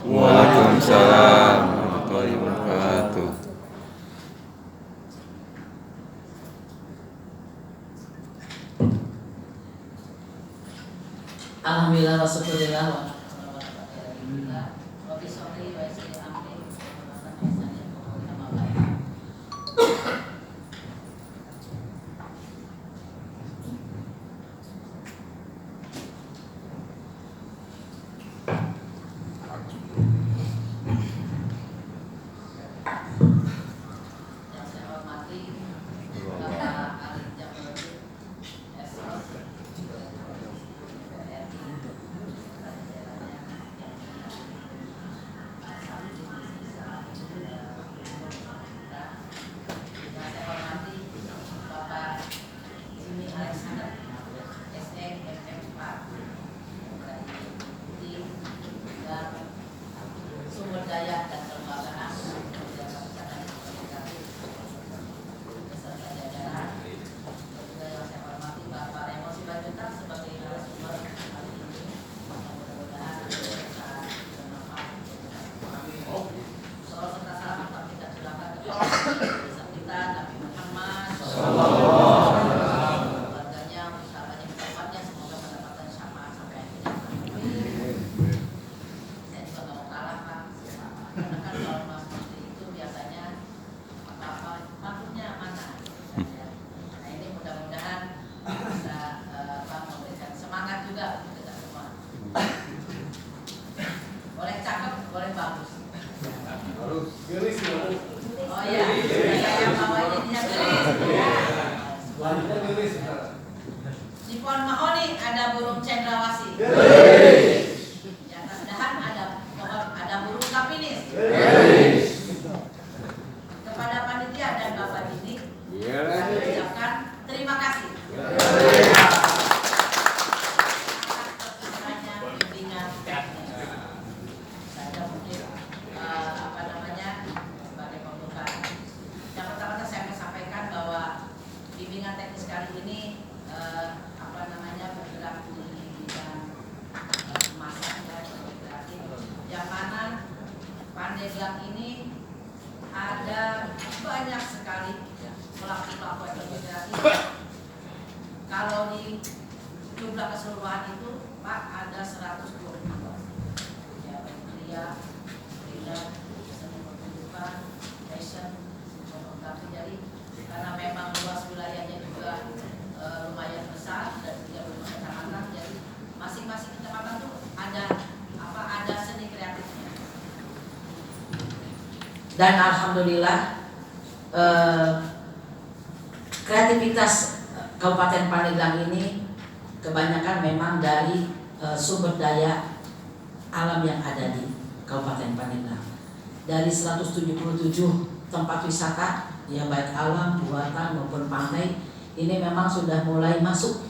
Waalaikumsalam warahmatullahi wabarakatuh. Alhamdulillah wa syukurillah wa sumber daya dan kelembagaan beserta jajaran. Juga yang saya hormati Bapak Remo Simanjuntak sebagai narasumber hari ini. Mudah-mudahan bisa bermanfaat. Salam serta salam tetap kita silakan kepada kita Nabi Muhammad keluarganya, sahabatnya, sahabatnya, semoga mendapatkan syafaat sampai akhir zaman. Saya juga nggak mau kalah Pak, karena kan kalau mas menteri itu biasanya apa maksudnya mana. Nah ini mudah-mudahan bisa memberikan semangat juga untuk kita semua. Boleh cakep, boleh bagus. Harus gelis ya. Oh iya, saya bawa ininya gelis. Lanjutnya gelis. Di pohon mahoni ada burung cendrawasih. Di atas dahan ada pohon, ada burung kapinis. Kepada panitia dan Bapak Didik, kami ucapkan terima kasih. Terima bimbingan teknis. Saya mungkin sebagai pembuka. Yang pertama saya akan sampaikan bahwa bimbingan teknis kali ini bergerak di bidang kemasan dan ekonomi kreatif, yang mana Pandeglang ini ada banyak sekali pelaku-pelaku ekonomi kreatif. Kalau di jumlah keseluruhan itu Pak ada 122 ya, kria, seni pertunjukan, fashion, fotografi. Jadi karena memang luas wilayahnya juga lumayan besar dan 35 kecamatan, jadi masing-masing kecamatan tuh ada seni kreatifnya. Dan alhamdulillah kreativitas Kabupaten Pandeglang ini kebanyakan memang dari sumber daya alam yang ada di Kabupaten Pandeglang. Dari 177 tempat wisata, ya baik alam, buatan maupun pantai, ini memang sudah mulai masuk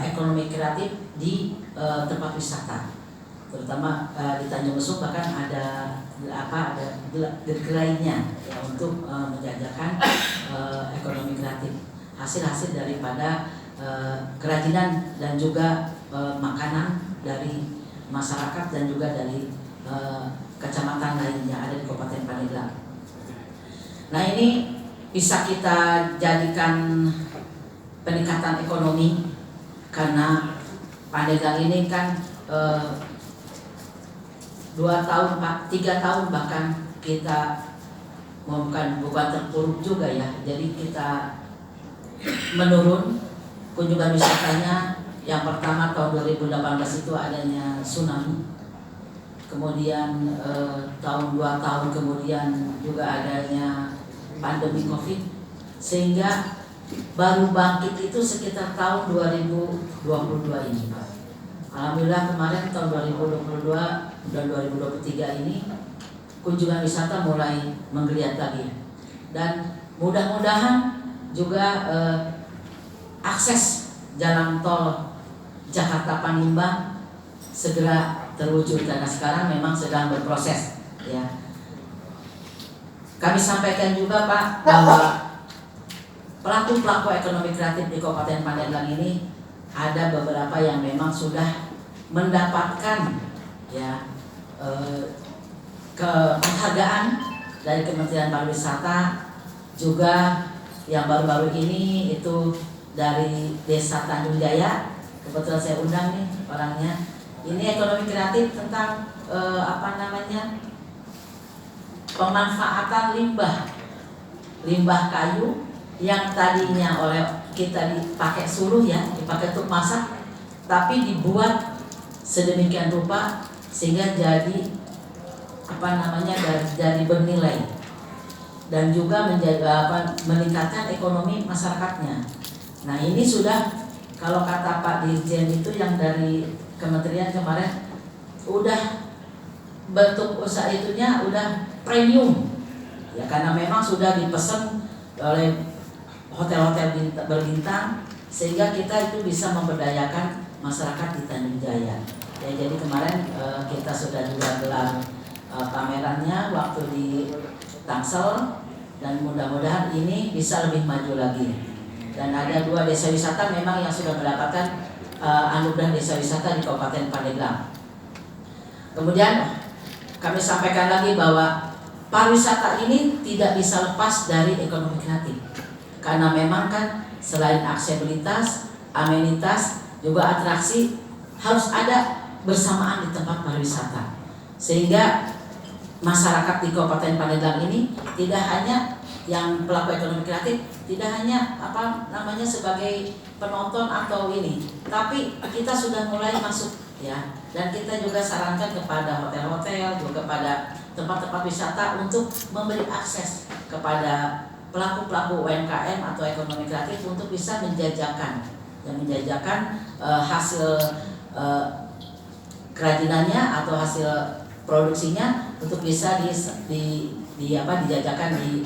ekonomi kreatif di tempat wisata, terutama di Tanjung Lesung. Bahkan ada gerainya ya, untuk menjajakan ekonomi kreatif, hasil-hasil daripada kerajinan dan juga makanan dari masyarakat dan juga dari kecamatan lain yang ada di Kabupaten Pandeglang. Nah ini bisa kita jadikan peningkatan ekonomi, karena Pandeglang ini kan 2 tahun, 3 tahun bahkan kita bukan terpuruk juga ya. Jadi kita menurun kunjungan wisatanya. Yang pertama tahun 2018 itu adanya tsunami, kemudian tahun 2 tahun kemudian juga adanya pandemi COVID, sehingga baru bangkit itu sekitar tahun 2022 ini Pak. Alhamdulillah kemarin tahun 2022 dan 2023 ini kunjungan wisata mulai menggeliat lagi, dan mudah-mudahan juga akses jalan tol Jakarta Panimbang segera terwujud, karena sekarang memang sedang berproses ya. Kami sampaikan juga Pak bahwa pelaku-pelaku ekonomi kreatif di Kabupaten Pandeglang ini ada beberapa yang memang sudah mendapatkan ya ke penghargaan dari Kementerian Pariwisata, juga yang baru-baru ini itu dari Desa Tanjung Jaya. Kebetulan saya undang nih orangnya. Ini ekonomi kreatif tentang pemanfaatan limbah kayu yang tadinya oleh kita dipakai suruh ya, dipakai untuk masak, tapi dibuat sedemikian rupa sehingga jadi jadi bernilai dan juga meningkatkan ekonomi masyarakatnya. Nah ini sudah, kalau kata Pak Dirjen itu yang dari Kementerian kemarin, udah bentuk usaha itunya udah premium ya, karena memang sudah dipesan oleh hotel-hotel berbintang, sehingga kita itu bisa memberdayakan masyarakat di Tanjung Jaya ya. Jadi kemarin kita sudah juga gelar pamerannya waktu di Tangsel, dan mudah-mudahan ini bisa lebih maju lagi. Dan ada 2 desa wisata memang yang sudah mendapatkan anugerah desa wisata di Kabupaten Pandeglang. Kemudian kami sampaikan lagi bahwa pariwisata ini tidak bisa lepas dari ekonomi kreatif, karena memang kan selain aksesibilitas, amenitas, juga atraksi harus ada bersamaan di tempat pariwisata, sehingga masyarakat di Kabupaten Pandeglang ini tidak hanya yang pelaku ekonomi kreatif, tidak hanya sebagai penonton atau ini, tapi kita sudah mulai masuk ya, dan kita juga sarankan kepada hotel-hotel, juga kepada tempat-tempat wisata untuk memberi akses kepada pelaku-pelaku UMKM atau ekonomi kreatif untuk bisa menjajakan hasil kerajinannya atau hasil produksinya untuk bisa dijajakan di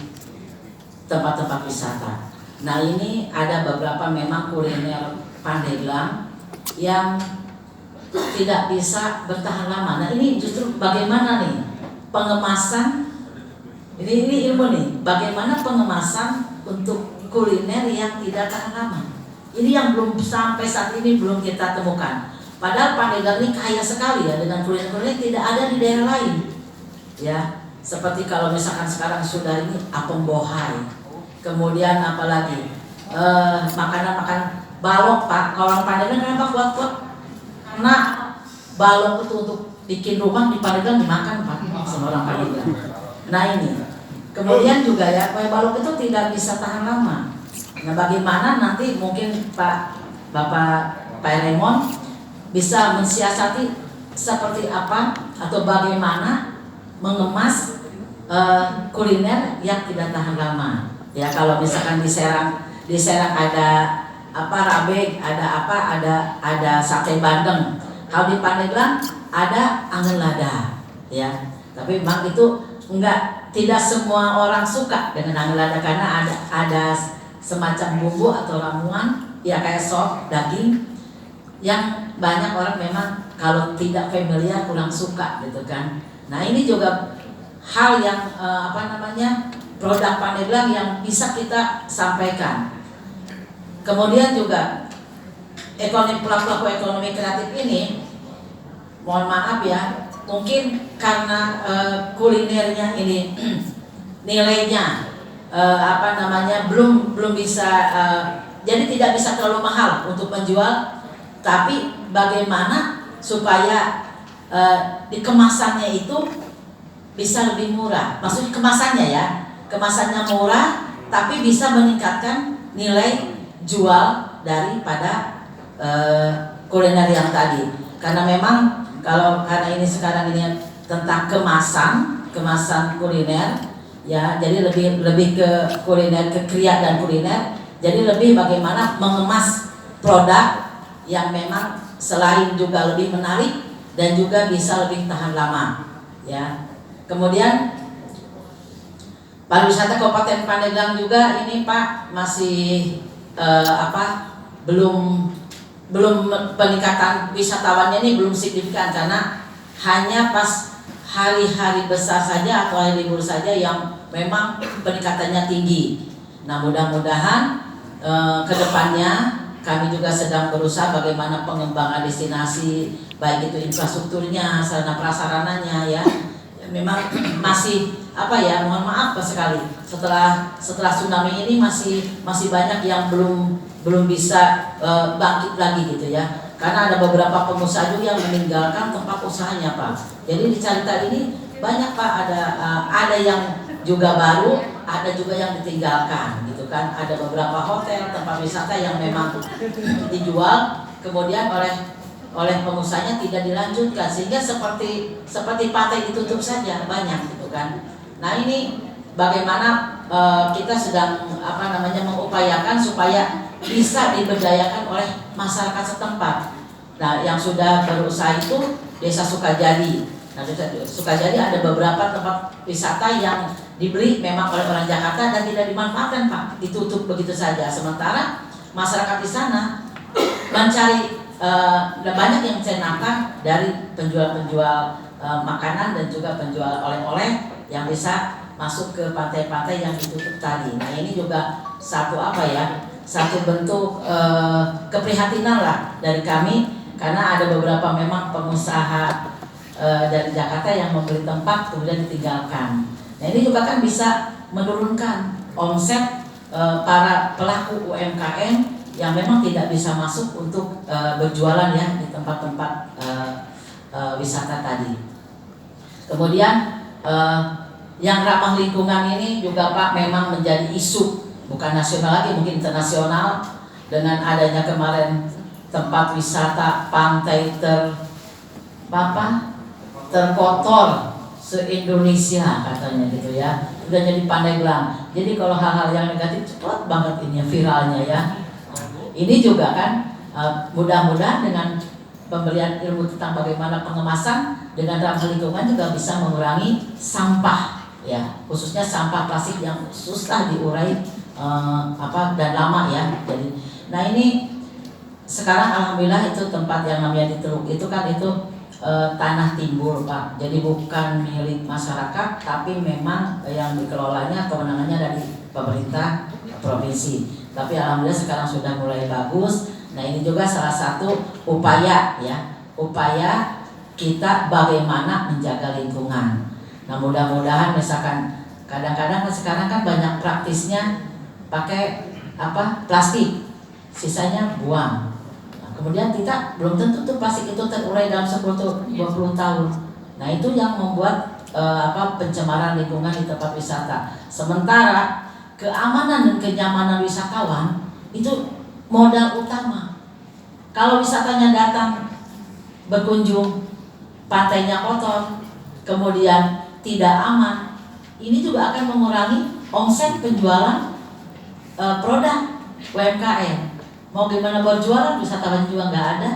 tempat-tempat wisata. Nah ini ada beberapa memang kuliner Pandeglang yang tidak bisa bertahan lama. Nah ini justru bagaimana nih pengemasan, ini ilmu nih, bagaimana pengemasan untuk kuliner yang tidak tahan lama. Ini yang belum sampai saat ini belum kita temukan. Padahal Pandeglang ini kaya sekali ya dengan kuliner-kuliner tidak ada di daerah lain. Ya, seperti kalau misalkan sekarang sudah ini apem bohai. Kemudian apalagi makanan balok Pak. Kalau orang Pandeglang kenapa kuat-kuat? Karena balok itu untuk bikin rumah di Pandeglang dimakan Pak sama orang Pandeglang. Nah ini. Kemudian juga ya, balok itu tidak bisa tahan lama. Nah bagaimana nanti mungkin Bapak Raymond bisa mensiasati seperti apa atau bagaimana mengemas kuliner yang tidak tahan lama. Ya kalau misalkan di Serang ada rabe, ada sate bandeng. Kalau di Pandeglang ada angin lada, ya. Tapi memang itu tidak semua orang suka dengan angin lada karena ada semacam bumbu atau ramuan, ya kayak sop daging yang banyak orang memang kalau tidak familiar kurang suka gitu kan. Nah ini juga hal yang produk Pandeglang yang bisa kita sampaikan. Kemudian juga pelaku ekonomi kreatif ini, mohon maaf ya, mungkin karena kulinernya ini nilainya belum bisa, jadi tidak bisa terlalu mahal untuk menjual, tapi bagaimana supaya di kemasannya itu bisa lebih murah. Maksudnya kemasannya murah, tapi bisa meningkatkan nilai jual daripada kuliner yang tadi. Karena memang karena ini sekarang ini tentang kemasan kuliner, ya, jadi lebih ke kuliner, ke kriya dan kuliner. Jadi lebih bagaimana mengemas produk yang memang selain juga lebih menarik dan juga bisa lebih tahan lama, ya. Kemudian pariwisata Kabupaten Pandeglang juga ini Pak masih belum peningkatan wisatawannya ini belum signifikan, karena hanya pas hari-hari besar saja atau hari libur saja yang memang peningkatannya tinggi. Nah mudah-mudahan kedepannya kami juga sedang berusaha bagaimana pengembangan destinasi, baik itu infrastrukturnya, sarana prasarananya ya. Memang masih mohon maaf sekali setelah tsunami ini masih banyak yang belum bisa bangkit lagi gitu ya. Karena ada beberapa pengusaha juga yang meninggalkan tempat usahanya Pak. Jadi di Carita ini banyak Pak, ada yang juga baru, ada juga yang ditinggalkan gitu kan. Ada beberapa hotel, tempat wisata yang memang dijual kemudian oleh pengusahanya tidak dilanjutkan, sehingga seperti pantai ditutup saja banyak gitu kan. Nah ini bagaimana kita sedang mengupayakan supaya bisa diberdayakan oleh masyarakat setempat. Nah yang sudah berusaha itu Desa Sukajadi. Nah Desa Sukajadi ada beberapa tempat wisata yang dibeli memang oleh orang Jakarta dan tidak dimanfaatkan Pak, ditutup begitu saja. Sementara masyarakat di sana mencari banyak yang saya nangkap dari penjual-penjual makanan dan juga penjual oleh-oleh yang bisa masuk ke pantai-pantai yang ditutup tadi. Nah ini juga satu bentuk keprihatinan lah dari kami, karena ada beberapa memang pengusaha dari Jakarta yang membeli tempat kemudian ditinggalkan. Nah ini juga kan bisa menurunkan omset para pelaku UMKM yang memang tidak bisa masuk untuk berjualan ya di tempat-tempat wisata tadi. Kemudian yang ramah lingkungan ini juga Pak memang menjadi isu, bukan nasional lagi, mungkin internasional, dengan adanya kemarin tempat wisata pantai terkotor se-Indonesia katanya gitu ya, udah jadi Pandeglang. Jadi kalau hal-hal yang negatif cepat banget ini viralnya ya. Ini juga kan mudah-mudahan dengan pemberian ilmu tentang bagaimana pengemasan dengan ramah lingkungan juga bisa mengurangi sampah ya, khususnya sampah plastik yang susah diurai dan lama ya. Jadi, nah ini sekarang alhamdulillah itu tempat yang namanya di Teluk itu kan itu tanah timbul Pak. Jadi bukan milik masyarakat, tapi memang yang dikelolanya kewenangannya dari pemerintah provinsi. Tapi alhamdulillah sekarang sudah mulai bagus. Nah ini juga salah satu upaya kita bagaimana menjaga lingkungan. Nah mudah-mudahan misalkan kadang-kadang sekarang kan banyak praktisnya pakai plastik, sisanya buang. Nah, kemudian kita belum tentu tuh plastik itu terurai dalam 10-20 tahun. Nah itu yang membuat pencemaran lingkungan di tempat wisata. Sementara keamanan dan kenyamanan wisatawan itu modal utama. Kalau wisatanya datang berkunjung, pantainya kotor, kemudian tidak aman, ini juga akan mengurangi omset penjualan produk UMKM. Mau gimana berjualan, wisatawan juga nggak ada.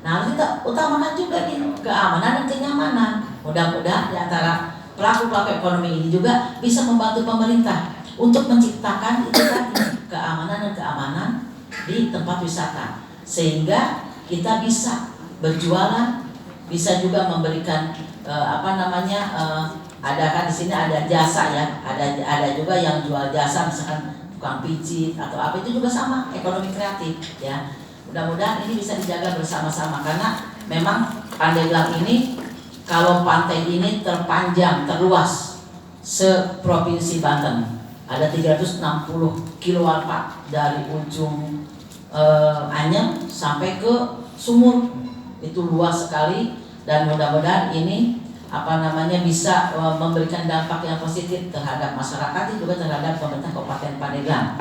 Nah harus kita utamakan juga nih keamanan dan kenyamanan. Mudah-mudahan di antara pelaku-pelaku ekonomi ini juga bisa membantu pemerintah untuk menciptakan itu tadi keamanan di tempat wisata, sehingga kita bisa berjualan, bisa juga memberikan ada kan di sini ada jasa ya, ada juga yang jual jasa misalkan tukang pijit atau apa, itu juga sama ekonomi kreatif ya. Mudah-mudahan ini bisa dijaga bersama-sama, karena memang Pandeglang ini kalau pantai ini terpanjang terluas se-provinsi Banten. Ada 360 kiloan Pak, dari ujung Anyam sampai ke Sumur. Itu luas sekali, dan mudah-mudahan ini bisa memberikan dampak yang positif terhadap masyarakat, juga terhadap pemerintah Kabupaten Pandeglang.